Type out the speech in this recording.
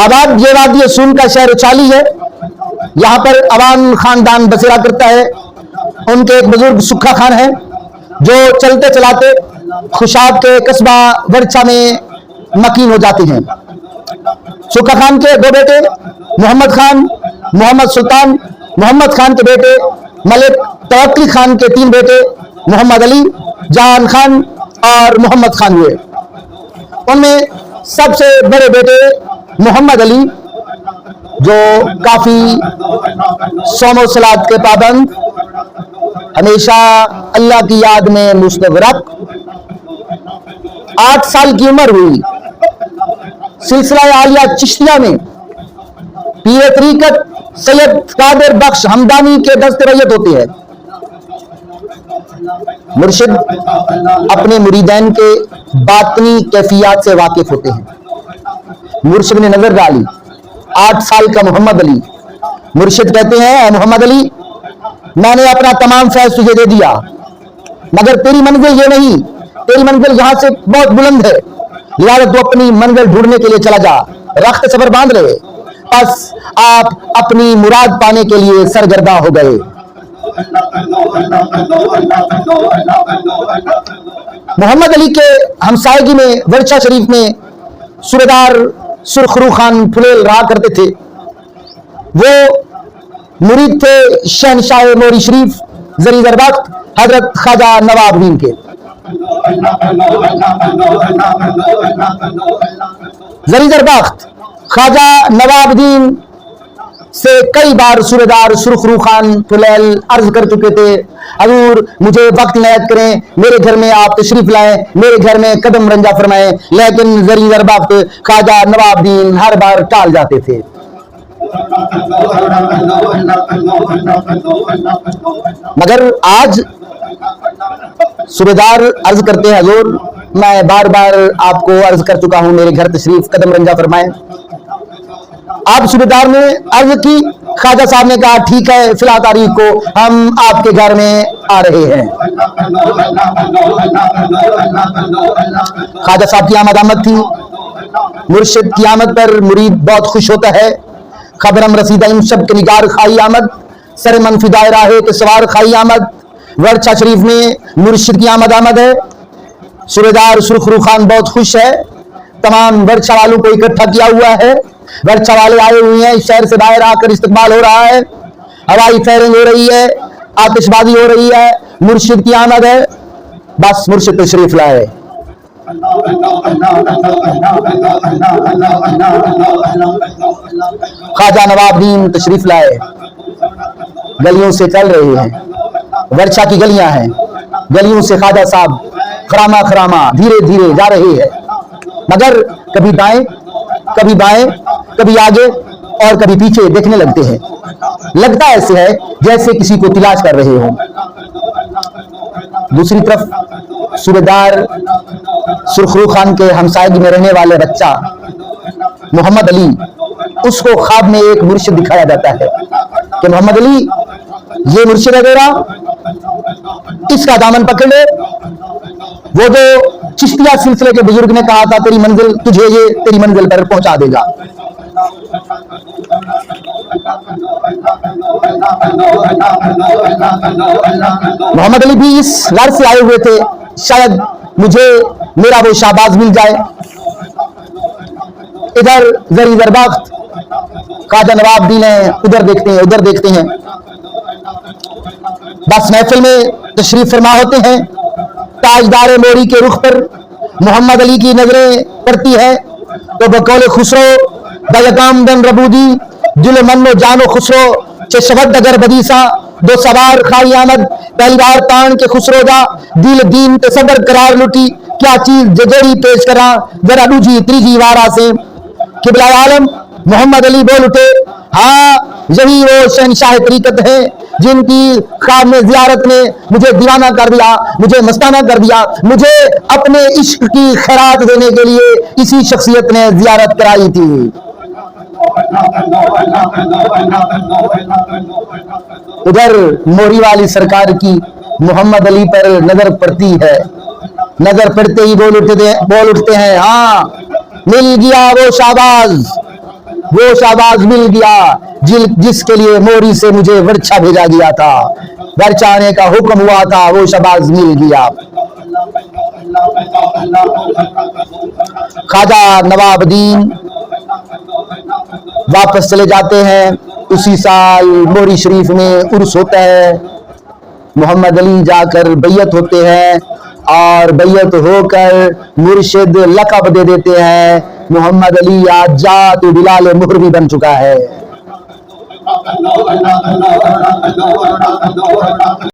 आबाद ये वादी सून का शहर उचाली है। यहाँ पर अवान खानदान बसेरा करता है। उनके एक बुजुर्ग सुखा खान है जो चलते चलाते खुशाब के कस्बा वर्चा में मकीन हो जाते हैं। सुखा खान के दो बेटे मोहम्मद खान, मोहम्मद सुल्तान, मोहम्मद खान के बेटे मलिक तवक्कुल खान के तीन बेटे मोहम्मद अली, जान खान और मोहम्मद खान हुए। उनमें सबसे बड़े बेटे मोहम्मद अली जो काफी सोमो सलात के पाबंद, हमेशा अल्लाह की याद में मुस्तगरक, 8 साल की उम्र हुई सिलसिला आलिया चिश्तिया में पीर तरीकत सैयद कादिर बख्श हमदानी के दस्त रैयत होते हैं। मुर्शिद अपने मुरीदैन के बातनी कैफियत से वाकिफ होते हैं। मुर्शिद ने नजर डाली 8 साल का मोहम्मद अली। मुर्शिद कहते हैं, मोहम्मद अली, मैंने अपना तमाम फैज तुझे दे दिया, मगर तेरी मंजिल ये नहीं, तेरी मंजिल यहां से बहुत बुलंद है, लिहाजा तू अपनी मंजिल ढूंढने के लिए चला जा, रख्त सफर बांध ले। बस आप अपनी मुराद पाने के लिए सरगर्दा हो गए। मोहम्मद अली के हमसायगी में वर्षा शरीफ में सूबेदार सुरखरू खान फुलेल रहा करते थे। वो मुरीद थे शहनशाह मोरी शरीफ जरी दरबख्त हजरत ख्वाजा नवाबुद्दीन के। जरी दरबख्त ख्वाजा नवाबुद्दीन से कई बार सूबेदार सुरखरू खान फुलेल अर्ज कर चुके थे, हजूर मुझे वक्त इनायत करें, मेरे घर में आप तशरीफ लाएं, मेरे घर में कदम रंजा फरमाएं, लेकिन जरी दरबख्त ख्वाजा नवाबुद्दीन हर बार टाल जाते थे। मगर आज सूबेदार अर्ज करते हैं, हजूर मैं बार बार आपको अर्ज कर चुका हूं, मेरे घर तशरीफ कदम रंजा फरमाएं। आप सूबेदार ने अर्ज की, ख्वाजा साहब ने कहा ठीक है, फिलहाल तारीख को हम आपके घर में आ रहे हैं। ख्वाजा साहब की आमद थी। मुर्शिद की आमद पर मुरीद बहुत खुश होता है। खबरम रसीदा इन सब के निगार खाई आमद, सर मनफिदाए राहे के सवार खाई आमद। वर्षा शरीफ में मुर्शिद की आमद है। सूबेदार सुरखरू खान बहुत खुश है। तमाम वर्षा वालों को इकट्ठा किया हुआ है। वर्षा वाले आए हुए हैं, शहर से बाहर आकर इस्तकबाल हो रहा है, हवाई फायरिंग हो रही है, आतिशबाजी हो रही है। मुर्शिद की आमद है, बस मुर्शिद तशरीफ लाए। ख्वाजा नवाबुद्दीन तशरीफ लाए। गलियों से चल रहे हैं, वर्षा की गलियां हैं, गलियों से ख्वाजा साहब खरामा खरामा धीरे धीरे जा रहे हैं, मगर कभी दाएं कभी बाएं कभी आगे और कभी पीछे देखने लगते हैं। लगता ऐसे है जैसे किसी को तलाश कर रहे हो। दूसरी तरफ सूबेदार सुरखरू खान के हमसायगी में रहने वाले बच्चा मोहम्मद अली, उसको ख्वाब में एक मुर्शिद दिखाया जाता है कि मोहम्मद अली ये मुर्शिद है तेरा, इसका दामन पकड़ ले। वो जो चिश्तिया सिलसिले के बुजुर्ग ने कहा था तेरी मंजिल तुझे ये तेरी मंजिल पर पहुंचा देगा। मोहम्मद अली भी इस घर से आए हुए थे, शायद मुझे मेरा वो शाहबाज मिल जाए। इधर जरी दरबख्त ख्वाजा नवाबुद्दीन है, उधर देखते हैं उधर देखते हैं। बस महफिल में तशरीफ फरमा होते हैं। ताजदार मोरी के रुख पर मोहम्मद अली की नजरें पड़ती है तो बकौल खुसरो दयकाम दन रबूदी दिल मनो जानो खुसरो चशवद अगर बदीसा दो सवार खाई आमद पहली बार तान के खुसरोदा दिल दीन ते सबर करार लुटी क्या चीज जजड़ी पेश करा जरा दूजी त्रीजी वारा से। किबला आलम मोहम्मद अली बोल उठे, हाँ यही वो शहनशाह तरीकत है जिनकी ख्वाब में जियारत ने मुझे दीवाना कर दिया, मुझे मस्ताना कर दिया। मुझे अपने इश्क की खैरात देने के लिए इसी शख्सियत ने जियारत कराई थी। उधर मोरी वाली सरकार की मोहम्मद अली पर नजर पड़ती है। नजर पड़ते ही बोल उठते हैं, हाँ मिल गया वो शाहबाज वो शाहबाज मिल गया जिसके लिए मोरी से मुझे वर्षा भेजा गया था, वर्षा आने का हुक्म हुआ था, वो शाहबाज मिल गया। ख्वाजा नवाबुद्दीन वापस चले जाते हैं। उसी साल मोरी शरीफ में उर्स होता है। मोहम्मद अली जाकर बैयत होते हैं और बैयत होकर मुर्शिद लक़ब दे देते हैं। मोहम्मद अली आज जात बिलाल मुहर भी बन चुका है।